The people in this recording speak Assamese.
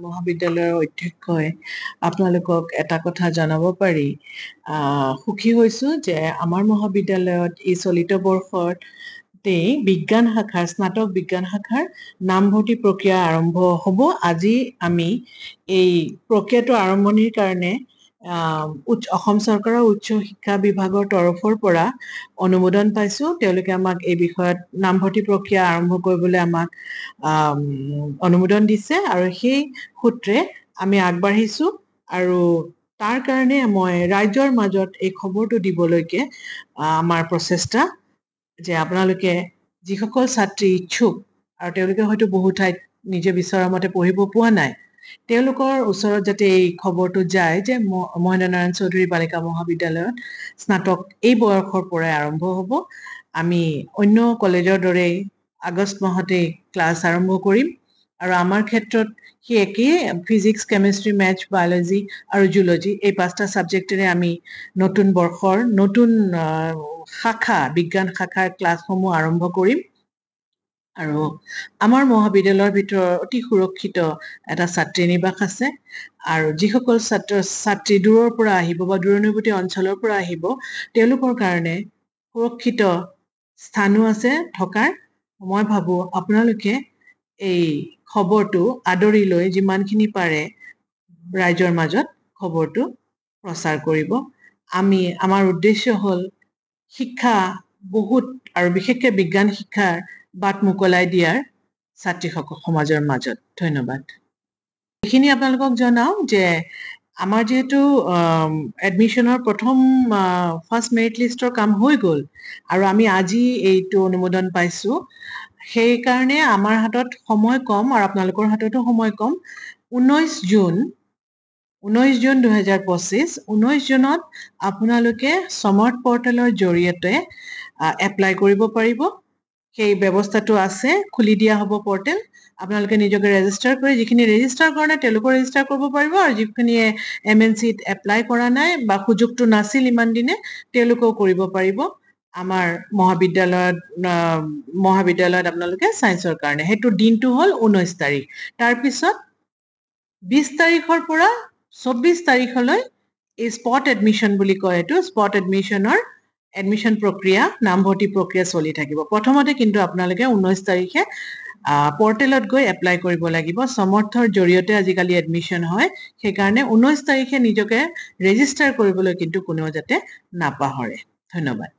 মহাবিদ্যালয়ৰ অধ্যক্ষই আপোনালোকক এটা কথা জনাব পাৰি সুখী হৈছো যে আমাৰ মহাবিদ্যালয়ত এই চলিত বৰ্ষতেই বিজ্ঞান শাখাৰ স্নাতক বিজ্ঞান শাখাৰ নামভৰ্তি প্ৰক্ৰিয়া আৰম্ভ হ'ব। আজি আমি এই প্ৰক্ৰিয়াটো আৰম্ভণিৰ কাৰণে অসম চৰকাৰৰ উচ্চ শিক্ষা বিভাগৰ তৰফৰ পৰা অনুমোদন পাইছো। তেওঁলোকে আমাক এই বিষয়ত নামভৰ্তি প্ৰক্ৰিয়া আৰম্ভ কৰিবলৈ আমাক অনুমোদন দিছে আৰু সেই সূত্ৰে আমি আগবাঢ়িছো আৰু তাৰ কাৰণে মই ৰাজ্যৰ মাজত এই খবৰটো দিবলৈকে আমাৰ প্ৰচেষ্টা যে আপোনালোকে যিসকল ছাত্ৰী ইচ্ছুক আৰু তেওঁলোকে হয়তো বহু ঠাইত নিজে বিচৰা মতে পঢ়িব পোৱা নাই, তেওঁলোকৰ ওচৰত যাতে এই খবৰটো যায় যে মহেন্দ্ৰ নাৰায়ণ চৌধুৰী বালিকা মহাবিদ্যালয়ত স্নাতক এই বয়সৰ পৰাই আৰম্ভ হ'ব। আমি অন্য কলেজৰ দৰেই আগষ্ট মাহতেই ক্লাছ আৰম্ভ কৰিম আৰু আমাৰ ক্ষেত্ৰত সেই একেই ফিজিক্স, কেমিষ্ট্ৰি, মেথছ, বায়'লজি আৰু জুলজি এই 5টা ছাবজেক্টেৰে আমি নতুন বৰ্ষৰ নতুন শাখা বিজ্ঞান শাখাৰ ক্লাছসমূহ আৰম্ভ কৰিম। আৰু আমাৰ মহাবিদ্যালয়ৰ ভিতৰত অতি সুৰক্ষিত এটা ছাত্ৰী নিবাস আছে আৰু যিসকল ছাত্ৰী দূৰৰ পৰা আহিব বা দূৰণিবতী অঞ্চলৰ পৰা আহিব তেওঁলোকৰ কাৰণে সুৰক্ষিত স্থানো আছে থকাৰ। মই ভাবো আপোনালোকে এই খবৰটো আদৰি লৈ যিমানখিনি পাৰে ৰাইজৰ মাজত খবৰটো প্ৰচাৰ কৰিব। আমাৰ উদ্দেশ্য হ'ল শিক্ষা বহুত আৰু বিশেষকৈ বিজ্ঞান শিক্ষাৰ বাট মুকলাই দিয়াৰ ছাত্ৰী সমাজৰ মাজত। ধন্যবাদ। এইখিনি আপোনালোকক জনাও যে আমাৰ যিহেতু এডমিশ্যনৰ প্ৰথম ফাৰ্ষ্ট মেৰিট লিষ্টৰ কাম হৈ গ'ল আৰু আমি আজি এইটো অনুমোদন পাইছো, সেইকাৰণে আমাৰ হাতত সময় কম আৰু আপোনালোকৰ হাততো সময় কম। 19 জুন 2025 19 জুনত আপোনালোকে সমৰ্থ পৰ্টেলৰ জৰিয়তে এপ্লাই কৰিব পাৰিব। সেই ব্যৱস্থাটো আছে, খুলি দিয়া হ'ব পৰ্টেল। আপোনালোকে নিজকে ৰেজিষ্টাৰ কৰি যিখিনি ৰেজিষ্টাৰ কৰা নাই তেওঁলোকো ৰেজিষ্টাৰ কৰিব পাৰিব আৰু যিখিনিয়ে MNCত এপ্লাই কৰা নাই বা সুযোগটো নাছিল ইমান দিনে তেওঁলোকেও কৰিব পাৰিব। আমাৰ মহাবিদ্যালয়ত আপোনালোকে ছায়েন্সৰ কাৰণে সেইটো দিনটো হ'ল 19 তাৰিখ। তাৰপিছত 20 তাৰিখৰ পৰা 24 তাৰিখলৈ এই স্পট এডমিশ্যন বুলি কয়, এইটো স্পট এডমিশ্যনৰ এডমিশ্যন প্ৰক্ৰিয়া নামভৰ্তি প্ৰক্ৰিয়া চলি থাকিব। প্ৰথমতে কিন্তু আপোনালোকে 19 তাৰিখে পৰ্টেলত গৈ এপ্লাই কৰিব লাগিব। সমৰ্থৰ জৰিয়তে আজিকালি এডমিশ্যন হয়, সেইকাৰণে 19 তাৰিখে নিজকে ৰেজিষ্টাৰ কৰিবলৈ কিন্তু কোনেও যাতে নাপাহৰে। ধন্যবাদ।